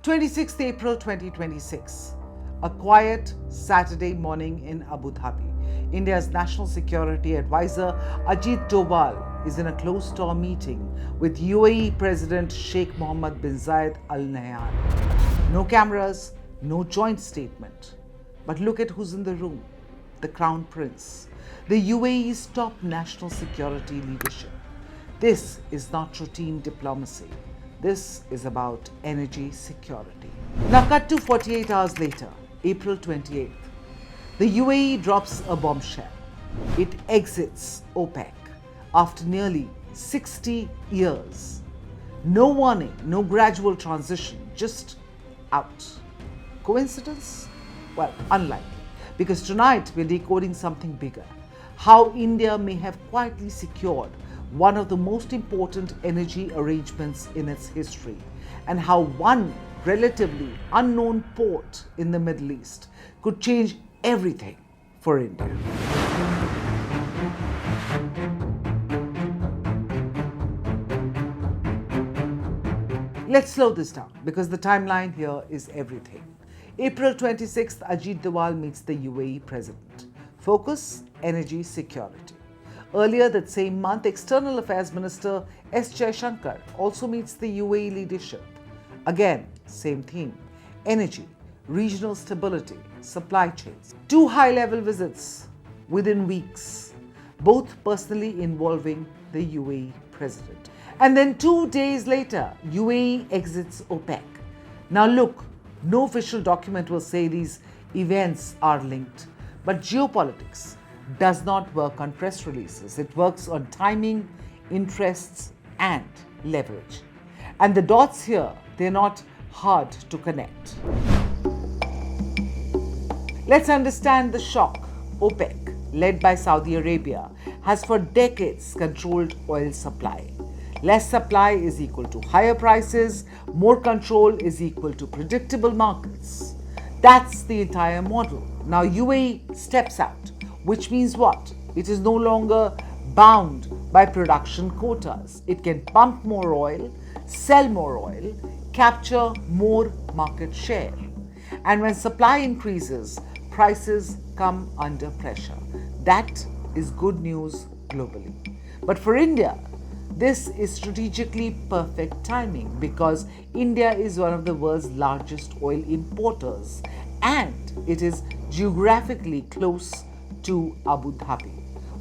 26th April 2026, a quiet Saturday morning in Abu Dhabi. India's National Security Advisor Ajit Doval is in a closed-door meeting with UAE President Sheikh Mohammed bin Zayed Al Nahyan. No cameras, no joint statement. But look at who's in the room. The Crown Prince, the UAE's top national security leadership. This is not routine diplomacy. This is about energy security. Now cut to 48 hours later, April 28th. The UAE drops a bombshell. It exits OPEC after nearly 60 years. No warning, no gradual transition, just out. Coincidence? Well, unlikely. Because tonight we're decoding something bigger. How India may have quietly secured one of the most important energy arrangements in its history, and how one relatively unknown port in the Middle East could change everything for India. Let's slow this down because the timeline here is everything. April 26th, Ajit Doval meets the UAE president. Focus: energy security. Earlier that same month, External Affairs Minister Jaishankar also meets the UAE leadership. Again, same theme: energy, regional stability, supply chains. Two high-level visits within weeks, both personally involving the UAE president. And then 2 days later, UAE exits OPEC. Now look, no official document will say these events are linked, but geopolitics does not work on press releases. It works on timing, interests, and leverage. And the dots here, they're not hard to connect. Let's understand the shock. OPEC, led by Saudi Arabia, has for decades controlled oil supply. Less supply is equal to higher prices, more control is equal to predictable markets. That's the entire model. Now UAE steps out, which means what? It is no longer bound by production quotas. It can pump more oil, sell more oil, capture more market share. And when supply increases, prices come under pressure. That is good news globally. But for India, this is strategically perfect timing because India is one of the world's largest oil importers and it is geographically close to Abu Dhabi.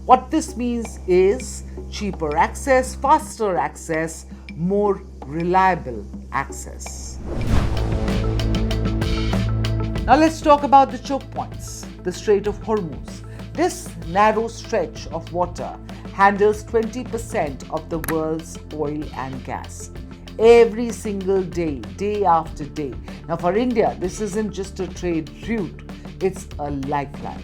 What this means is cheaper access, faster access, more reliable access. Now let's talk about the choke points. The Strait of Hormuz. This narrow stretch of water handles 20% of the world's oil and gas. Every single day, day after day. Now for India, this isn't just a trade route, it's a lifeline.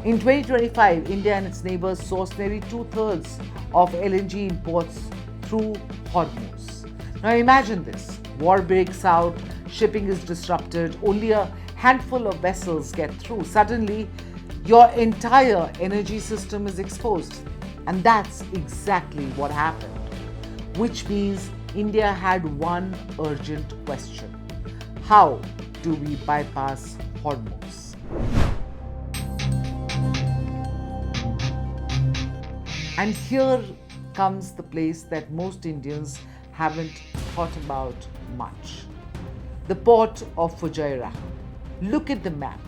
In 2025, India and its neighbors sourced nearly 2/3 of LNG imports through Hormuz. Now imagine this, war breaks out, shipping is disrupted, only a handful of vessels get through. Suddenly, your entire energy system is exposed. And that's exactly what happened. Which means India had one urgent question. How do we bypass Hormuz? And here comes the place that most Indians haven't thought about much. The port of Fujairah. Look at the map.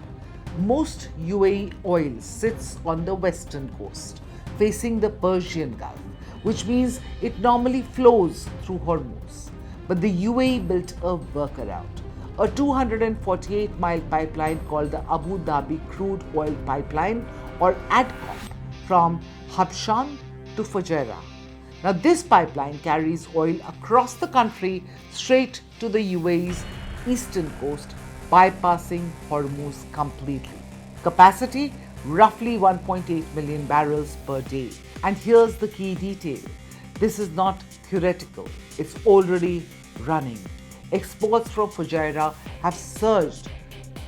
Most UAE oil sits on the western coast, facing the Persian Gulf, which means it normally flows through Hormuz. But the UAE built a workaround, a 248-mile pipeline called the Abu Dhabi Crude Oil Pipeline, or ADCOP, from Habshan to Fujairah. Now this pipeline carries oil across the country straight to the UAE's eastern coast, bypassing Hormuz completely. Capacity: roughly 1.8 million barrels per day. And here's the key detail. This is not theoretical. It's already running. Exports from Fujairah have surged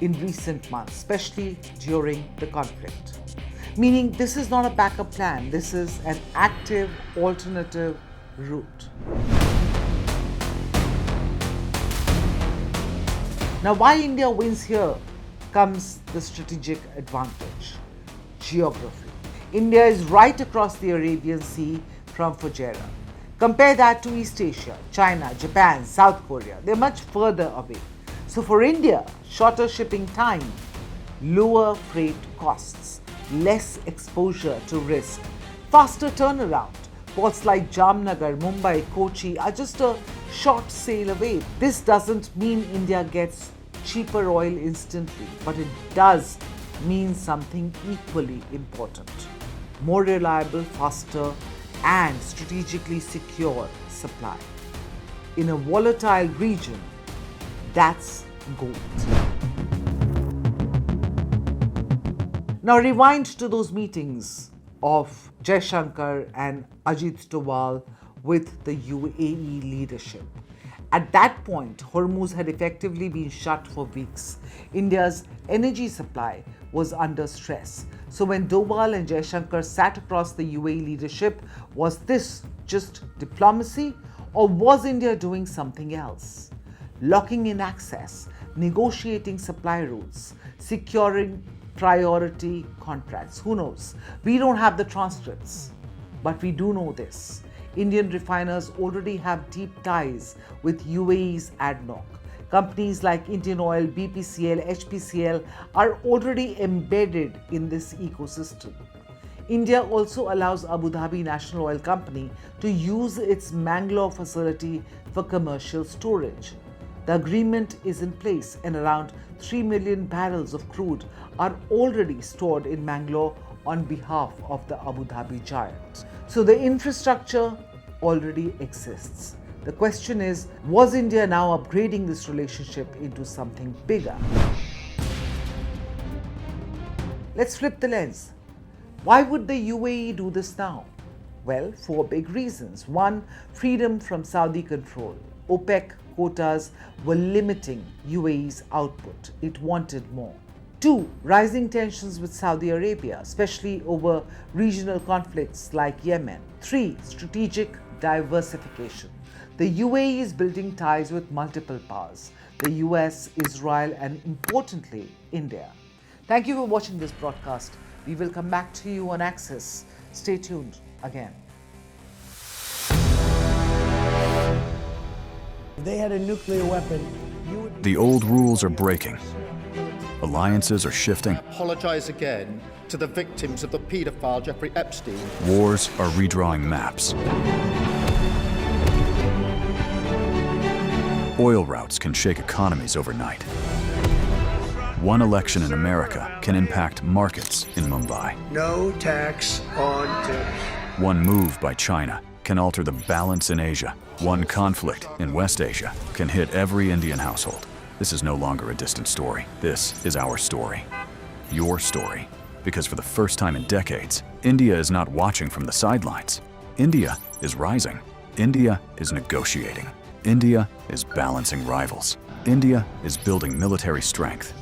in recent months, especially during the conflict. Meaning this is not a backup plan. This is an active alternative route. Now, why India wins here comes the strategic advantage. Geography. India is right across the Arabian Sea from Fujairah. Compare that to East Asia, China, Japan, South Korea. They're much further away. So for India, shorter shipping time, lower freight costs, less exposure to risk, faster turnaround. Ports like Jamnagar, Mumbai, Kochi are just a short sail away. This doesn't mean India gets cheaper oil instantly, but it does mean something equally important: more reliable, faster, and strategically secure supply. In a volatile region, that's gold. Now rewind to those meetings of Jaishankar and Ajit Doval with the UAE leadership. At that point, Hormuz had effectively been shut for weeks. India's energy supply was under stress. So when Doval and Jaishankar sat across the UAE leadership, was this just diplomacy, or was India doing something else? Locking in access, negotiating supply routes, securing priority contracts. Who knows? We don't have the transcripts, but we do know this. Indian refiners already have deep ties with UAE's ADNOC. Companies like Indian Oil, BPCL, HPCL are already embedded in this ecosystem. India also allows Abu Dhabi National Oil Company to use its Mangalore facility for commercial storage. The agreement is in place and around 3 million barrels of crude are already stored in Mangalore on behalf of the Abu Dhabi giant. So the infrastructure already exists. The question is, was India now upgrading this relationship into something bigger? Let's flip the lens. Why would the UAE do this now? Well, 4 big reasons. 1, freedom from Saudi control. OPEC quotas were limiting UAE's output. It wanted more. 2, rising tensions with Saudi Arabia, especially over regional conflicts like Yemen. 3, strategic diversification. The UAE is building ties with multiple powers: the US, Israel, and importantly, India. Thank you for watching this broadcast. We will come back to you on Axis. Stay tuned again. If they had a nuclear weapon, The old rules are breaking. Alliances are shifting. Apologize again to the victims of the paedophile Jeffrey Epstein. Wars are redrawing maps. Oil routes can shake economies overnight. One election in America can impact markets in Mumbai. no tax on tips. One move by China can alter the balance in Asia. One conflict in West Asia can hit every Indian household. This is no longer a distant story. This is our story. Your story. Because for the first time in decades, India is not watching from the sidelines. India is rising. India is negotiating. India is balancing rivals. India is building military strength.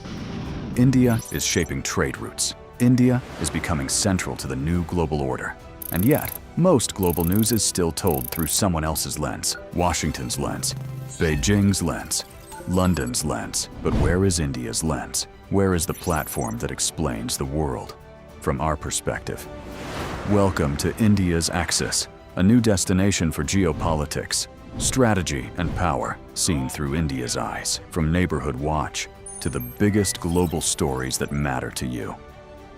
India is shaping trade routes. India is becoming central to the new global order. And yet, most global news is still told through someone else's lens. Washington's lens, Beijing's lens, London's lens. But where is India's lens? Where is the platform that explains the world from our perspective? Welcome to India's Axis, a new destination for geopolitics, strategy and power seen through India's eyes. From Neighborhood Watch to the biggest global stories that matter to you.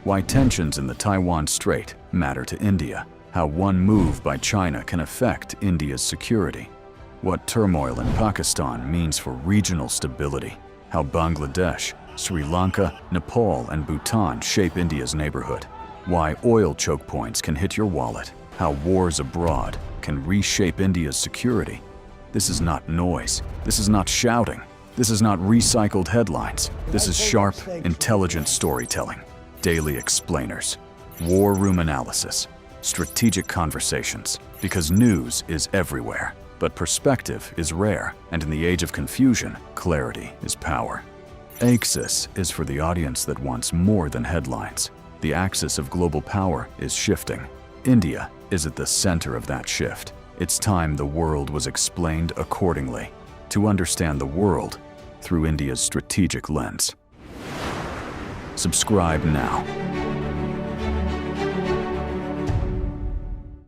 Why tensions in the Taiwan Strait matter to India. How one move by China can affect India's security. What turmoil in Pakistan means for regional stability. How Bangladesh, Sri Lanka, Nepal, and Bhutan shape India's neighborhood. Why oil choke points can hit your wallet. How wars abroad can reshape India's security. This is not noise. This is not shouting. This is not recycled headlines. This is sharp, intelligent storytelling. Daily explainers, war room analysis, strategic conversations. Because news is everywhere, but perspective is rare. And in the age of confusion, clarity is power. Axis is for the audience that wants more than headlines. The axis of global power is shifting. India is at the center of that shift. It's time the world was explained accordingly. To understand the world, through India's strategic lens. Subscribe now.